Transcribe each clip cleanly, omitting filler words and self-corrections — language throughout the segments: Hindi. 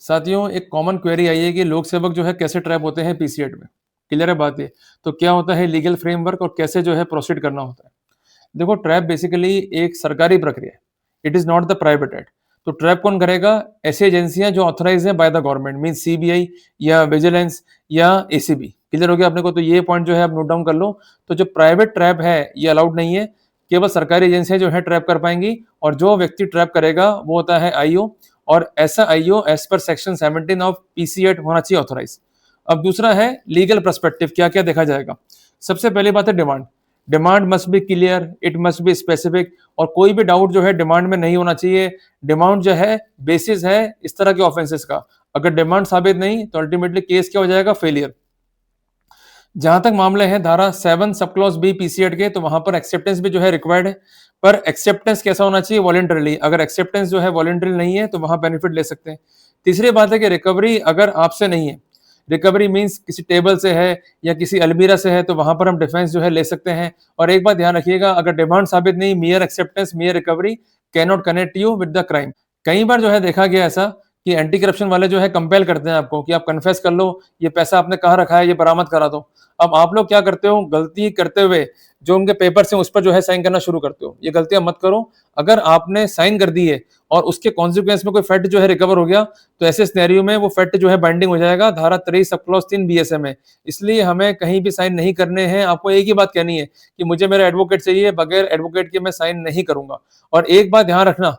साथियों, एक कॉमन क्वेरी आई है कि लोक सेवक जो है कैसे ट्रैप होते हैं पीसीएट में। क्लियर है बात ये। तो क्या होता है लीगल फ्रेमवर्क और कैसे जो है प्रोसीड करना होता है। देखो, ट्रैप बेसिकली एक सरकारी प्रक्रिया है। It is not the private act. तो ट्रैप कौन करेगा? ऐसी एजेंसियां जो ऑथराइज है by the government, mean CBI या विजिलेंस या एसीबी। क्लियर हो गया अपने को? तो ये पॉइंट जो है आप नोट डाउन कर लो। तो जो प्राइवेट ट्रैप है ये अलाउड नहीं है। केवल सरकारी एजेंसियां जो है ट्रैप कर पाएंगी, और जो व्यक्ति ट्रैप करेगा वो होता है आईओ। और ऐसा IO as per section 17 of PC act होना चाहिए ऑथराइज। अब दूसरा है लीगल पर्सपेक्टिव, क्या क्या देखा जाएगा। सबसे पहली बात है demand. Demand must be clear, it must be specific, और कोई भी डाउट जो है डिमांड में नहीं होना चाहिए। डिमांड जो है बेसिस है इस तरह के ऑफेंसेस का। अगर डिमांड साबित नहीं तो अल्टीमेटली केस क्या हो जाएगा? फेलियर। जहां तक मामले हैं धारा 7 सब क्लॉज बी पीसीएड के, तो वहां पर एक्सेप्टेंस भी जो है रिक्वायर्ड है। पर एक्सेप्टेंस कैसा होना चाहिए? वॉलंटरली। अगर एक्सेप्टेंस जो है वॉलंटरी नहीं है तो वहां बेनिफिट ले सकते हैं। तीसरी बात है कि रिकवरी अगर आपसे नहीं है, रिकवरी मींस किसी टेबल से है या किसी अलमीरा से है, तो वहां पर हम डिफेंस जो है ले सकते हैं। और एक बात ध्यान रखिएगा, अगर डिमांड साबित नहीं, मियर acceptance मियर recovery can not connect you with the crime. कई बार जो है देखा गया ऐसा कि एंटी करप्शन वाले जो है कंपेल करते हैं आपको कि आप कन्फेस कर लो, ये पैसा आपने कहाँ रखा है, ये बरामद करा दो। अब आप लोग क्या करते हो? गलती करते हुए जो उनके पेपर्स हैं उस पर जो है साइन करना शुरू करते हो। ये गलतियां मत करो। अगर आपने साइन कर दी है और उसके कॉन्सिक्वेंस में कोई फैक्ट जो है रिकवर हो गया, तो ऐसे सिनेरियो में वो फैक्ट जो है बाइंडिंग हो जाएगा। धारा 23 सब क्लॉज 3 बीएसए में। इसलिए हमें कहीं भी साइन नहीं करने हैं। आपको एक ही बात कहनी है कि मुझे मेरा एडवोकेट चाहिए, बगैर एडवोकेट के मैं साइन नहीं करूंगा। और एक बात ध्यान रखना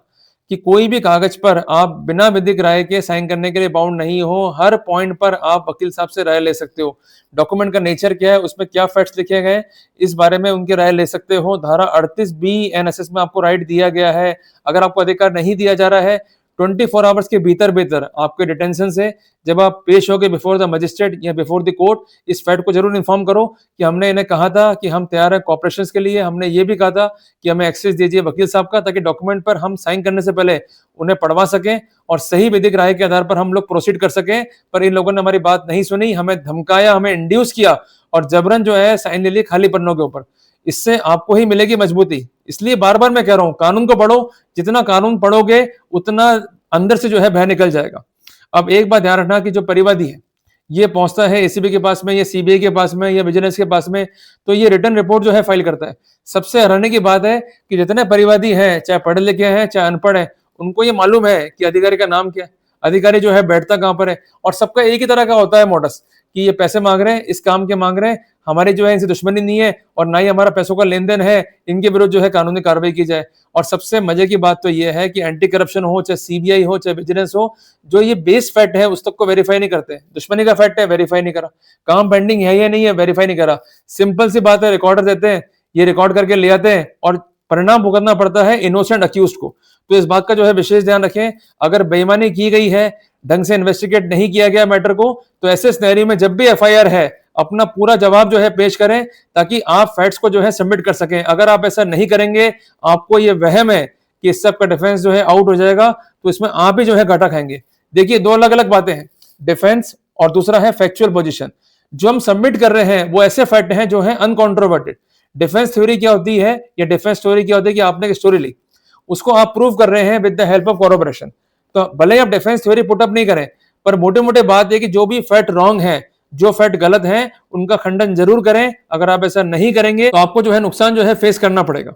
कि कोई भी कागज पर आप बिना विधिक राय के साइन करने के लिए बाउंड नहीं हो। हर पॉइंट पर आप वकील साहब से राय ले सकते हो। डॉक्यूमेंट का नेचर क्या है, उसमें क्या फैक्ट्स लिखे गए, इस बारे में उनकी राय ले सकते हो। धारा 38 बी एनएसएस में आपको राइट दिया गया है। अगर आपको अधिकार नहीं दिया जा रहा है, 24 आवर्स के भीतर भीतर आपके डिटेंशन से जब आप पेश होगे बिफोर द मजिस्ट्रेट या बिफोर द कोर्ट, इस फैक्ट को जरूर इन्फॉर्म करो कि हमने इन्हें कहा था कि हम तैयार हैं कॉपरेशन के लिए। हमने ये भी कहा था कि हमें एक्सेस दीजिए वकील साहब का, ताकि डॉक्यूमेंट पर हम साइन करने से पहले उन्हें पढ़वा सकें और सही विधिक राय के आधार पर हम लोग प्रोसीड कर सकें। पर इन लोगों ने हमारी बात नहीं सुनी, हमें धमकाया, हमें इंड्यूस किया और जबरन जो है साइन ले लिए खाली पन्नों के ऊपर। इससे आपको ही मिलेगी मजबूती। इसलिए बार बार मैं कह रहा हूं, कानून को पढ़ो। जितना कानून पढ़ोगे उतना अंदर से जो है भय निकल जाएगा। अब एक बात ध्यान रखना कि जो परिवादी है ये पहुंचता है एसीबी के पास में या सीबीआई के पास में या विजिलेंस के पास में, तो ये रिटर्न रिपोर्ट जो है फाइल करता है। सबसे हैरानी की बात है कि जितने परिवादी हैं, चाहे पढ़े लिखे हैं चाहे अनपढ़ है, उनको ये मालूम है कि अधिकारी का नाम क्या है, अधिकारी जो है बैठता कहां पर है। और सबका एक ही तरह का होता है मोडस कि ये पैसे मांग रहे हैं, इस काम के मांग रहे हैं, हमारी जो है इनसे दुश्मनी नहीं है और ना ही हमारा पैसों का लेन देन है, इनके विरुद्ध जो है कानूनी कार्रवाई की जाए। और सबसे मजे की बात तो ये है कि एंटी करप्शन हो, चाहे सीबीआई हो, चाहे विजिलेंस हो, जो ये बेस फैक्ट है उस तक को वेरीफाई नहीं करते। दुश्मनी का फैक्ट है, वेरीफाई नहीं करा। काम पेंडिंग है या नहीं है, वेरीफाई नहीं करा। सिंपल सी बात है, रिकॉर्डर देते हैं, ये रिकॉर्ड करके ले आते हैं और परिणाम भुगतना पड़ता है इनोसेंट अक्यूज्ड को। तो इस बात का जो है विशेष ध्यान रखें। अगर बेईमानी की गई है, ढंग से इन्वेस्टिगेट नहीं किया गया मैटर को, तो ऐसे सिनेरियो में जब भी एफआईआर है अपना पूरा जवाब जो है पेश करें, ताकि आप फैक्ट्स को जो है सबमिट कर सकें। अगर आप ऐसा नहीं करेंगे, आपको ये वहम है कि इस सब का डिफेंस जो है आउट हो जाएगा, तो इसमें आप ही जो है घाटा खाएंगे। देखिए, दो अलग अलग बातें हैं, डिफेंस और दूसरा है फैक्चुअल पोजीशन। जो हम सबमिट कर रहे हैं वो ऐसे फैक्ट हैं जो है अनकॉन्ट्रोवर्टेड। डिफेंस थ्योरी क्या होती है या डिफेंस स्टोरी क्या होती है कि आपने एक स्टोरी ली, उसको आप प्रूव कर रहे हैं विद द हेल्प ऑफ कॉरोबोरेशन। तो भले ही आप डिफेंस थ्योरी पुटअप नहीं करें, पर मोटे मोटे बात है कि जो भी फैक्ट रॉन्ग है, जो फैक्ट गलत है, उनका खंडन जरूर करें। अगर आप ऐसा नहीं करेंगे तो आपको जो है नुकसान जो है फेस करना पड़ेगा।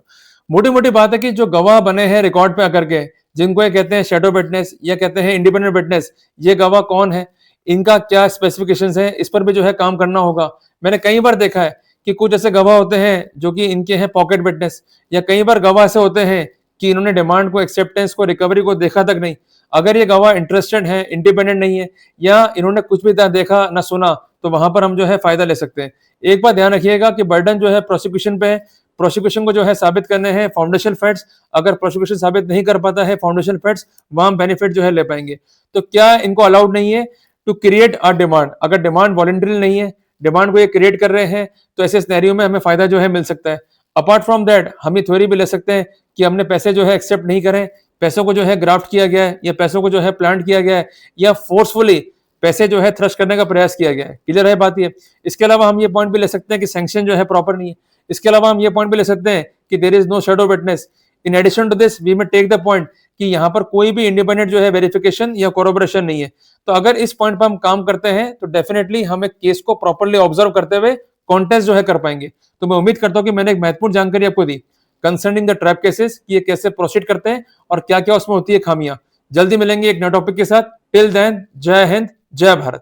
मोटी मोटी बात है कि जो गवाह बने हैं रिकॉर्ड पे आकर के, जिनको ये कहते हैं शैडो विटनेस या कहते हैं इंडिपेंडेंट विटनेस, ये गवाह कौन है, इनका क्या स्पेसिफिकेशंस है, इस पर भी जो है काम करना होगा। मैंने कई बार देखा है कि कुछ ऐसे गवाह होते हैं जो कि इनके हैं पॉकेट विटनेस, या कई बार गवाह ऐसे होते हैं कि इन्होंने डिमांड को, एक्सेप्टेंस को, रिकवरी को देखा तक नहीं। अगर ये गवाह इंटरेस्टेड है, इंडिपेंडेंट नहीं है, या इन्होंने कुछ भी ना देखा ना सुना, तो वहां पर हम जो है फायदा ले सकते हैं। एक बात ध्यान रखिएगा कि बर्डन जो है प्रोसिक्यूशन पे है। प्रोसिक्यूशन को जो है साबित करने हैं फाउंडेशन फैक्ट्स। अगर प्रोसिक्यूशन साबित नहीं कर पाता है फाउंडेशन फैक्ट्स, वहां बेनिफिट जो है ले पाएंगे। तो क्या इनको अलाउड नहीं है टू क्रिएट अ डिमांड? अगर डिमांड वॉलंटरी नहीं है, डिमांड को ये क्रिएट कर रहे हैं, तो ऐसे सिनेरियो में हमें फायदा जो है मिल सकता है। अपार्ट फ्रॉम दैट हम ये थ्योरी भी ले सकते हैं कि हमने पैसे जो है एक्सेप्ट नहीं करें, पैसों को जो है ग्राफ्ट किया गया है, या पैसों को जो है प्लांट किया गया है, या फोर्सफुली पैसे जो है थ्रस्ट करने का प्रयास किया गया है। क्लियर है बात ये? इसके अलावा हम ये पॉइंट भी ले सकते हैं कि सैंक्शन जो है प्रॉपर नहीं है। इसके अलावा हम ये पॉइंट भी ले सकते हैं कि there is no shadow witness. In addition to this we may take the point कि यहाँ पर कोई भी इंडिपेंडेंट जो है वेरिफिकेशन या कोरोबोरेशन नहीं है। तो अगर इस पॉइंट पर हम काम करते हैं तो डेफिनेटली हम एक केस को प्रॉपर्ली ऑब्जर्व करते हुए कॉन्टेस्ट जो है कर पाएंगे। तो मैं उम्मीद करता हूं कि मैंने एक महत्वपूर्ण जानकारी आपको दी कंसर्निंग द ट्रैप केसेस कि ये कैसे प्रोसीड करते हैं और क्या क्या उसमें होती है खामियां। जल्दी मिलेंगे एक नए टॉपिक के साथ। टिल देन जय हिंद, जय भारत।